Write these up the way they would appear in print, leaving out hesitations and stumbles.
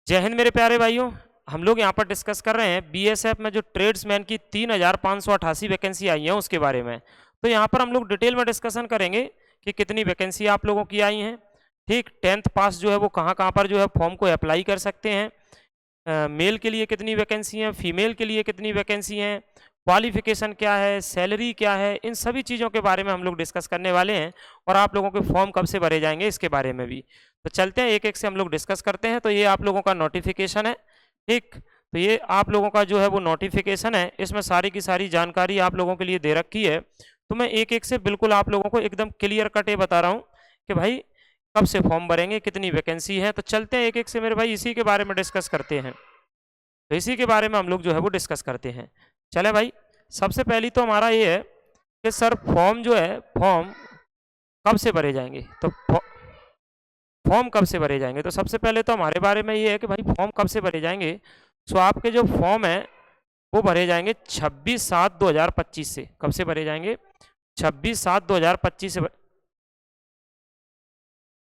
जय हिंद मेरे प्यारे भाइयों। हम लोग यहाँ पर डिस्कस कर रहे हैं बीएसएफ में जो ट्रेड्समैन की 3588 वैकेंसी आई है उसके बारे में। तो यहाँ पर हम लोग डिटेल में डिस्कशन करेंगे कि कितनी वैकेंसी आप लोगों की आई हैं। ठीक, 10th पास जो है वो कहाँ कहाँ पर जो है फॉर्म को अप्लाई कर सकते हैं, मेल के लिए कितनी वैकेंसी हैं, फीमेल के लिए कितनी वैकेंसी हैं, क्वालिफिकेशन क्या है, सैलरी क्या है, इन सभी चीज़ों के बारे में हम लोग डिस्कस करने वाले हैं। और आप लोगों के फॉर्म कब से भरे जाएंगे इसके बारे में भी। तो चलते हैं एक एक से हम लोग डिस्कस करते हैं। तो ये आप लोगों का नोटिफिकेशन है। ठीक, तो ये आप लोगों का जो है वो नोटिफिकेशन है, इसमें सारी की सारी जानकारी आप लोगों के लिए दे रखी है। तो मैं एक एक से बिल्कुल आप लोगों को एकदम क्लियर कट ये बता रहा हूँ कि भाई कब से फॉर्म भरेंगे, कितनी वैकेंसी है। तो चलते हैं एक एक से मेरे भाई, इसी के बारे में डिस्कस करते हैं। तो इसी के बारे में हम लोग जो है वो डिस्कस करते हैं। चले भाई, सबसे पहली तो हमारा ये है कि सर फॉर्म जो है, फॉर्म कब से भरे जाएंगे। तो फॉर्म कब से भरे जाएंगे, तो सबसे पहले तो हमारे बारे में ये है कि भाई फॉर्म कब से भरे जाएंगे। सो आपके जो फॉर्म है वो भरे जाएंगे 26/7/2025 से। कब से भरे जाएंगे? 26/7/2025 से।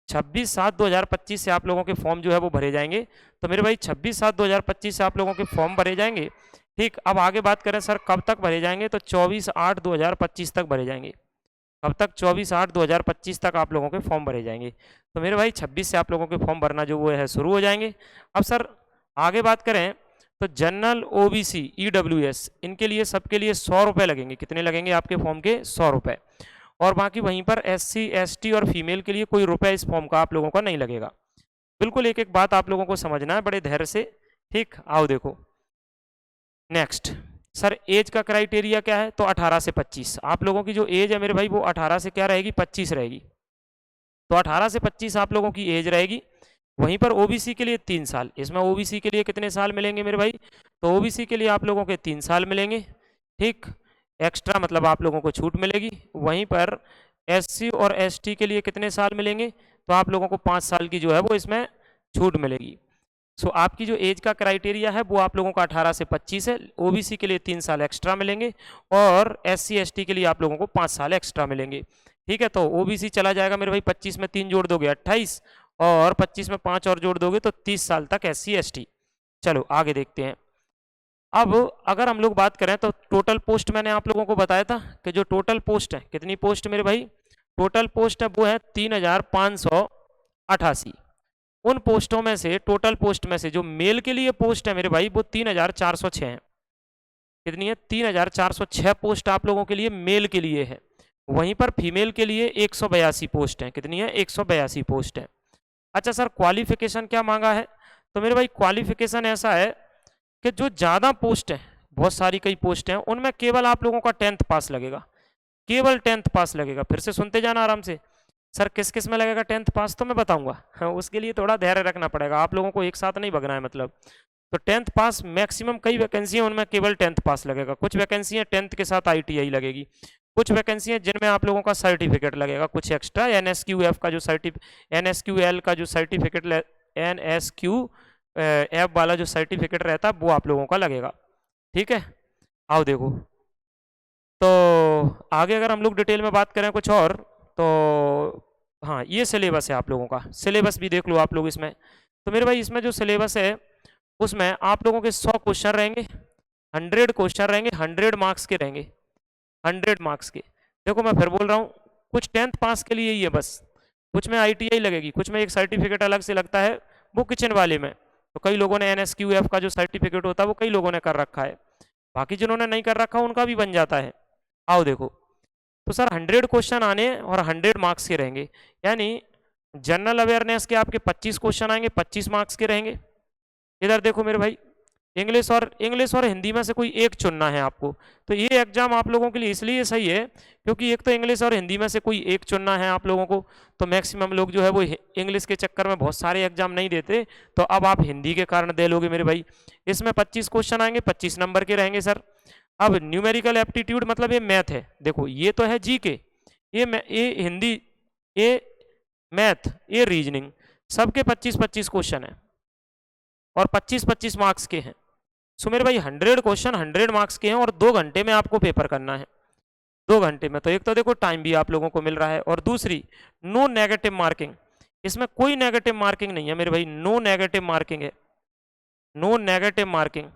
26/7/2025 से आप लोगों के फॉर्म जो है वो भरे जाएंगे। तो मेरे भाई 26/7/2025 से आप लोगों के फॉर्म भरे जाएंगे। ठीक, अब आगे बात करें सर कब तक भरे जाएंगे, तो 24/8/2025 तक भरे जाएंगे। कब तक? 24/8/2025 तक आप लोगों के फॉर्म भरे जाएंगे। तो मेरे भाई 26 से आप लोगों के फॉर्म भरना जो वो है शुरू हो जाएंगे। अब सर आगे बात करें तो जनरल, ओबीसी, ईडब्ल्यूएस, इनके लिए सबके लिए 100 रुपये लगेंगे। कितने लगेंगे आपके फॉर्म के? 100 रुपये। और बाकी वहीं पर एससी, एसटी और फीमेल के लिए कोई रुपये इस फॉर्म का आप लोगों का नहीं लगेगा। बिल्कुल एक एक बात आप लोगों को समझना है बड़े धैर्य से। ठीक, आओ देखो नेक्स्ट। सर एज का क्राइटेरिया क्या है? तो 18 से 25 आप लोगों की जो एज है मेरे भाई वो 18 से क्या रहेगी? 25 रहेगी। तो 18 से 25 आप लोगों की एज रहेगी। वहीं पर ओबीसी के लिए 3 साल। इसमें ओबीसी के लिए कितने साल मिलेंगे मेरे भाई? तो ओबीसी के लिए आप लोगों के 3 साल मिलेंगे। ठीक, एक्स्ट्रा मतलब आप लोगों को छूट मिलेगी। वहीं पर एससी और एसटी के लिए कितने साल मिलेंगे? तो आप लोगों को 5 साल की जो है वो इसमें छूट मिलेगी। सो आपकी जो एज का क्राइटेरिया है वो आप लोगों का 18 से 25 है। ओबीसी के लिए 3 साल एक्स्ट्रा मिलेंगे और एससी एसटी के लिए आप लोगों को 5 साल एक्स्ट्रा मिलेंगे। ठीक है, तो ओबीसी चला जाएगा मेरे भाई, 25 में 3 जोड़ दोगे 28 और 25 में 5 और जोड़ दोगे तो 30 साल तक एससी एसटी। चलो आगे देखते हैं। अब अगर हम लोग बात करें तो टोटल पोस्ट मैंने आप लोगों को बताया था कि जो टोटल पोस्ट है, कितनी पोस्ट मेरे भाई? टोटल पोस्ट है वो है 3588। उन पोस्टों में से, टोटल पोस्ट में से जो मेल के लिए पोस्ट है मेरे भाई वो 3406 है। कितनी है? 3406 पोस्ट आप लोगों के लिए मेल के लिए है। वहीं पर फीमेल के लिए 182 पोस्ट है। कितनी है? 182 पोस्ट है। अच्छा सर क्वालिफिकेशन क्या मांगा है? तो मेरे भाई क्वालिफिकेशन ऐसा है कि जो ज़्यादा पोस्ट है, बहुत सारी कई पोस्ट हैं, उनमें केवल आप लोगों का 10th पास लगेगा। केवल 10th पास लगेगा। फिर से सुनते जाना आराम से। सर किस किस में लगेगा 10th पास? तो मैं बताऊंगा। हाँ, उसके लिए थोड़ा धैर्य रखना पड़ेगा, आप लोगों को एक साथ नहीं भगना है मतलब। तो 10th पास मैक्सिमम कई वैकेंसी है उनमें केवल 10th पास लगेगा। कुछ वैकेंसी है 10th के साथ आईटीआई लगेगी। कुछ वैकेंसी है जिनमें आप लोगों का सर्टिफिकेट लगेगा, कुछ एक्स्ट्रा एनएसक्यूएफ का जो एनएसक्यूएल का जो सर्टिफिकेट, एनएसक्यू ऐप वाला जो सर्टिफिकेट रहता है वो आप लोगों का लगेगा। ठीक है, आओ देखो। तो आगे अगर हम लोग डिटेल में बात करें कुछ और, तो हाँ ये सिलेबस है आप लोगों का। सिलेबस भी देख लो आप लोग इसमें। तो मेरे भाई इसमें जो सिलेबस है उसमें आप लोगों के 100 क्वेश्चन रहेंगे, 100 क्वेश्चन रहेंगे, 100 मार्क्स के रहेंगे, 100 मार्क्स के। देखो मैं फिर बोल रहा हूँ, कुछ 10th पास के लिए ही है बस, कुछ में आईटीआई लगेगी, कुछ में एक सर्टिफिकेट अलग से लगता है वो किचन वाले में। तो कई लोगों ने एनएसक्यूएफ का जो सर्टिफिकेट होता है वो कई लोगों ने कर रखा है, बाकी जिन्होंने नहीं कर रखा उनका भी बन जाता है। आओ देखो, तो सर 100 क्वेश्चन आने और 100 मार्क्स के रहेंगे। यानी जनरल अवेयरनेस के आपके 25 क्वेश्चन आएंगे, 25 मार्क्स के रहेंगे। इधर देखो मेरे भाई, इंग्लिश और हिंदी में से कोई एक चुनना है आपको। तो ये एग्जाम आप लोगों के लिए इसलिए सही है क्योंकि एक तो इंग्लिश और हिंदी में से कोई एक चुनना है आप लोगों को। तो मैक्सिमम लोग जो है वो इंग्लिश के चक्कर में बहुत सारे एग्जाम नहीं देते, तो अब आप हिंदी के कारण दे लोगे मेरे भाई। इसमें 25 क्वेश्चन आएंगे, 25 नंबर के रहेंगे सर। अब न्यूमेरिकल एप्टीट्यूड मतलब ये मैथ है। देखो ये तो है जी के, ये हिंदी, ये मैथ, ये रीजनिंग, सबके 25-25 क्वेश्चन है और 25-25 मार्क्स के हैं। सो मेरे भाई 100 क्वेश्चन 100 मार्क्स के हैं और 2 घंटे में आपको पेपर करना है। 2 घंटे में तो एक तो देखो टाइम भी आप लोगों को मिल रहा है, और दूसरी नो नेगेटिव मार्किंग। इसमें कोई नेगेटिव मार्किंग नहीं है मेरे भाई, नो नेगेटिव मार्किंग है। नो नेगेटिव मार्किंग,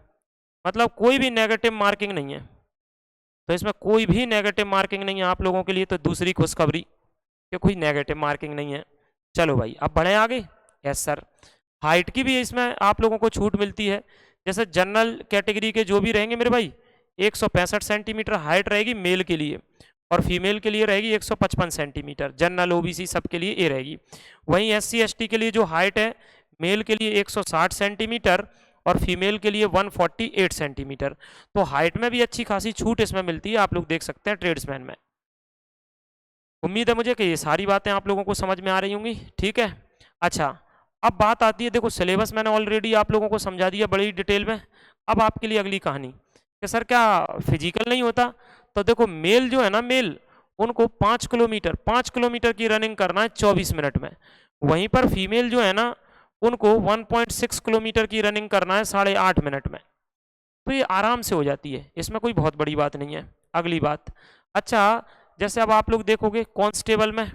मतलब कोई भी नेगेटिव मार्किंग नहीं है। तो इसमें कोई भी नेगेटिव मार्किंग नहीं है आप लोगों के लिए, तो दूसरी खुशखबरी कि कोई नेगेटिव मार्किंग नहीं है। चलो भाई अब बढ़े आगे। Yes sir. हाइट की भी इसमें आप लोगों को छूट मिलती है। जैसे जनरल कैटेगरी के जो भी रहेंगे मेरे भाई 165 सेंटीमीटर हाइट रहेगी मेल के लिए, और फीमेल के लिए रहेगी 155 सेंटीमीटर। जनरल ओबीसी सबके लिए ये रहेगी। वहीं एससी एसटी के लिए जो हाइट है मेल के लिए 160 सेंटीमीटर और फीमेल के लिए 148 सेंटीमीटर। तो हाइट में भी अच्छी खासी छूट इसमें मिलती है, आप लोग देख सकते हैं ट्रेड्समैन में। उम्मीद है मुझे कि ये सारी बातें आप लोगों को समझ में आ रही होंगी। ठीक है, अच्छा अब बात आती है, देखो सिलेबस मैंने ऑलरेडी आप लोगों को समझा दिया बड़ी डिटेल में। अब आपके लिए अगली कहानी कि सर क्या फिजिकल नहीं होता? तो देखो मेल जो है ना, मेल उनको 5 किलोमीटर की रनिंग करना है 24 मिनट में। वहीं पर फीमेल जो है ना उनको 1.6 किलोमीटर की रनिंग करना है 8.5 मिनट में। तो ये आराम से हो जाती है, इसमें कोई बहुत बड़ी बात नहीं है। अगली बात, अच्छा जैसे अब आप लोग देखोगे कांस्टेबल में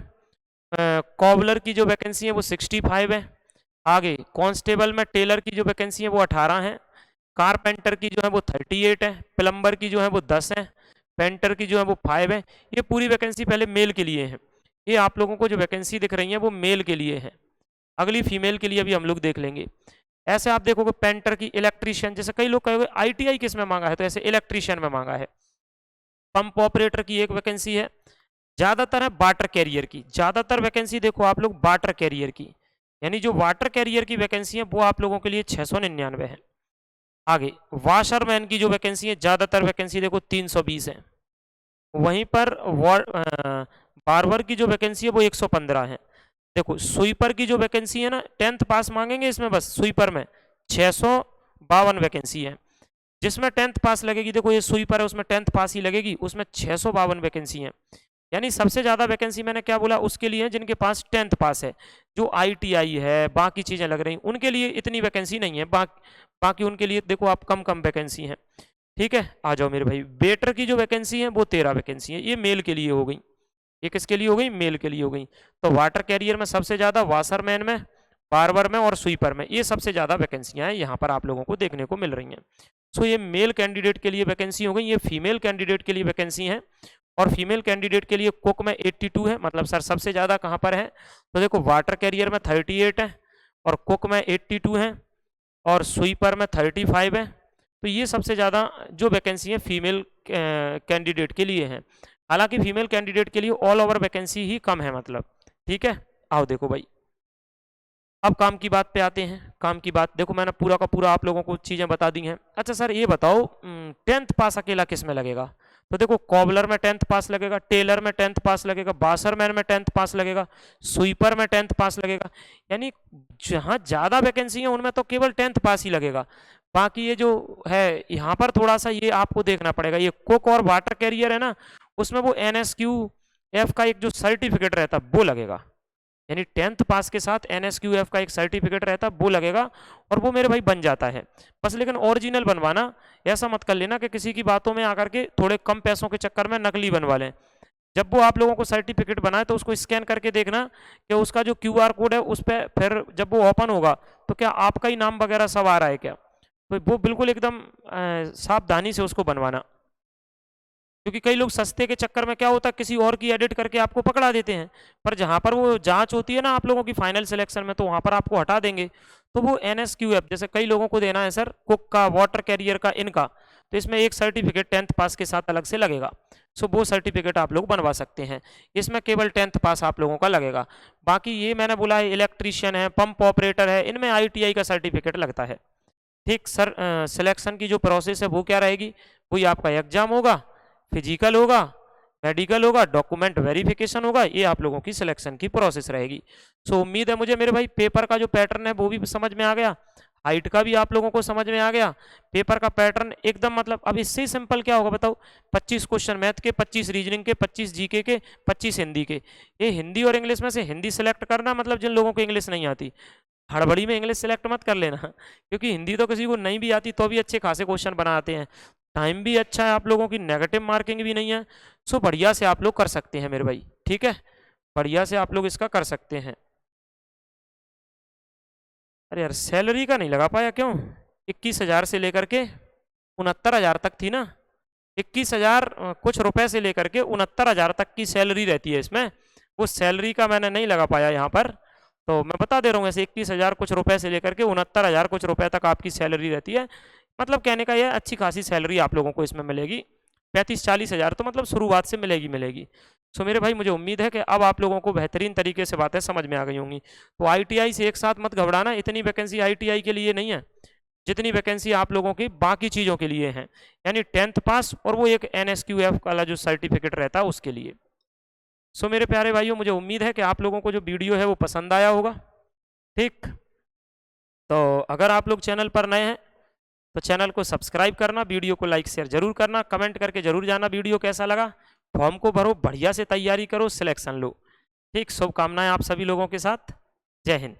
कॉबलर की जो वैकेंसी है वो 65 है। आगे कांस्टेबल में टेलर की जो वैकेंसी है वो 18 है। कारपेंटर की जो है वो 38 है। प्लम्बर की जो है वो 10 है। पेंटर की जो है वो 5 है। ये पूरी वैकेंसी पहले मेल के लिए है। ये आप लोगों को जो वैकेंसी दिख रही है वो मेल के लिए है। अगली फीमेल के लिए भी हम लोग देख लेंगे। ऐसे आप देखोगे पेंटर की, इलेक्ट्रीशियन, जैसे कई लोग कहोगे आईटीआई किस में मांगा है, तो ऐसे इलेक्ट्रीशियन में मांगा है। पंप ऑपरेटर की एक वैकेंसी है। ज्यादातर है वाटर कैरियर की, ज्यादातर वैकेंसी देखो आप लोग वाटर कैरियर की, यानी जो वाटर कैरियर की वैकेंसी है वो आप लोगों के लिए 699 है। आगे वाशरमैन की जो वैकेंसी है, ज्यादातर वैकेंसी देखो 320 है। वहीं पर बार्बर की जो वैकेंसी है वो 115 है। देखो स्वीपर की जो वैकेंसी है ना, 10th पास मांगेंगे इसमें, बस स्वीपर में 652 वैकेंसी है। जिसमें 10th पास लगेगी, देखो ये स्वीपर है उसमें 10th पास ही लगेगी, उसमें 652 वैकेंसी है। यानी सबसे ज्यादा वैकेंसी मैंने क्या बोला, उसके लिए जिनके पास 10th पास है। जो आईटीआई है बाकी चीजें लग रही उनके लिए इतनी वैकेंसी नहीं है, बाकी उनके लिए देखो आप कम कम वैकेंसी है। ठीक है, आ जाओ मेरे भाई। वेटर की जो वैकेंसी है वो 13 वैकेंसी है, ये मेल के लिए हो गई। ये किसके लिए हो गई? मेल के लिए हो गई। तो वाटर कैरियर में सबसे ज्यादा, वाशरमैन में, बार्बर में और स्वीपर में, ये सबसे ज्यादा वैकेंसियां हैं यहाँ पर आप लोगों को देखने को मिल रही हैं। सो ये मेल कैंडिडेट के लिए वैकेंसी हो गई। ये फीमेल कैंडिडेट के लिए वैकेंसी है, और फीमेल कैंडिडेट के लिए कुक में 82 है। मतलब सर सबसे ज्यादा कहाँ पर है? तो देखो वाटर कैरियर में 38 है, और कुक में 82 है, और स्वीपर में 35 है। तो ये सबसे ज़्यादा जो वैकेंसी है फीमेल कैंडिडेट के लिए है। हालांकि फीमेल कैंडिडेट के लिए ऑल ओवर वैकेंसी ही कम है, मतलब। ठीक है, आओ देखो भाई, अब काम की बात पे आते हैं। काम की बात देखो, मैंने पूरा का पूरा आप लोगों को चीज़ें बता दी हैं। अच्छा सर ये बताओ 10th पास अकेला किस में लगेगा? तो देखो कॉबलर में 10th पास लगेगा, टेलर में 10th पास लगेगा, बासरमैन में 10th पास लगेगा, स्वीपर में 10th पास लगेगा। यानी जहाँ ज़्यादा वैकेंसी है उनमें तो केवल 10th पास ही लगेगा। बाकी ये जो है यहाँ पर थोड़ा सा ये आपको देखना पड़ेगा। ये कुक और वाटर कैरियर है ना, उसमें वो NSQF का एक जो सर्टिफिकेट रहता है वो लगेगा। यानी 10th पास के साथ NSQF का एक सर्टिफिकेट रहता है वो लगेगा, और वो मेरे भाई बन जाता है बस। लेकिन ओरिजिनल बनवाना, ऐसा मत कर लेना कि किसी की बातों में आकर के थोड़े कम पैसों के चक्कर में नकली बनवा लें। जब वो आप लोगों को सर्टिफिकेट बनाए तो उसको स्कैन करके देखना कि उसका जो QR कोड है उस पर फिर जब वो ओपन होगा तो क्या आपका ही नाम वगैरह सब आ रहा है क्या। तो वो बिल्कुल एकदम सावधानी से उसको बनवाना, क्योंकि कई लोग सस्ते के चक्कर में क्या होता है किसी और की एडिट करके आपको पकड़ा देते हैं, पर जहां पर वो जांच होती है ना आप लोगों की फाइनल सिलेक्शन में, तो वहां पर आपको हटा देंगे। तो वो NSQF जैसे कई लोगों को देना है सर, कुक का, वाटर कैरियर का, इनका, तो इसमें एक सर्टिफिकेट 10th पास के साथ अलग से लगेगा। सो वो सर्टिफिकेट आप लोग बनवा सकते हैं। इसमें केवल 10th पास आप लोगों का लगेगा। बाकी ये मैंने बोला है इलेक्ट्रीशियन है, पंप ऑपरेटर है, इनमें ITI का सर्टिफिकेट लगता है। ठीक सर, सिलेक्शन की जो प्रोसेस है वो क्या रहेगी? वही आपका एग्जाम होगा, फिजिकल होगा, मेडिकल होगा, डॉक्यूमेंट वेरिफिकेशन होगा, ये आप लोगों की सिलेक्शन की प्रोसेस रहेगी। सो उम्मीद है मुझे मेरे भाई पेपर का जो पैटर्न है वो भी समझ में आ गया, हाइट का भी आप लोगों को समझ में आ गया। पेपर का पैटर्न एकदम, मतलब अब इससे ही सिंपल क्या होगा बताओ? 25 क्वेश्चन मैथ के, 25 रीजनिंग के, 25 जीके के, 25 हिंदी के। ये हिंदी और इंग्लिश में से हिंदी सेलेक्ट करना, मतलब जिन लोगों को इंग्लिश नहीं आती, हड़बड़ी में इंग्लिश सेलेक्ट मत कर लेना, क्योंकि हिंदी तो किसी को नहीं भी आती तो भी अच्छे खासे क्वेश्चन बनाते हैं। टाइम भी अच्छा है आप लोगों की, नेगेटिव मार्किंग भी नहीं है। सो बढ़िया से आप लोग कर सकते हैं मेरे भाई। ठीक है, बढ़िया से आप लोग इसका कर सकते हैं। अरे यार सैलरी का नहीं लगा पाया, क्यों? 21,000 से लेकर के 69,000 तक थी ना, 21,000 कुछ रुपए से लेकर के 69,000 तक की सैलरी रहती है इसमें। वो सैलरी का मैंने नहीं लगा पाया यहाँ पर, तो मैं बता दे रहा हूँ ऐसे 21,000 कुछ रुपए से लेकर के 69,000 कुछ रुपए तक आपकी सैलरी रहती है। मतलब कहने का ये अच्छी खासी सैलरी आप लोगों को इसमें मिलेगी। 35-40,000 तो मतलब शुरुआत से मिलेगी। सो मेरे भाई मुझे उम्मीद है कि अब आप लोगों को बेहतरीन तरीके से बातें समझ में आ गई होंगी। तो ITI से एक साथ मत घबराना, इतनी वैकेंसी ITI के लिए नहीं है जितनी वैकेंसी आप लोगों की बाकी चीज़ों के लिए है, यानी 10th पास और वो एक NSQF वाला जो सर्टिफिकेट रहता है उसके लिए। सो मेरे प्यारे भाइयों, मुझे उम्मीद है कि आप लोगों को जो वीडियो है वो पसंद आया होगा। ठीक, तो अगर आप लोग चैनल पर नए हैं तो चैनल को सब्सक्राइब करना, वीडियो को लाइक शेयर जरूर करना, कमेंट करके जरूर जाना वीडियो कैसा लगा। फॉर्म को भरो, बढ़िया से तैयारी करो, सिलेक्शन लो। ठीक, शुभकामनाएं आप सभी लोगों के साथ। जय हिंद।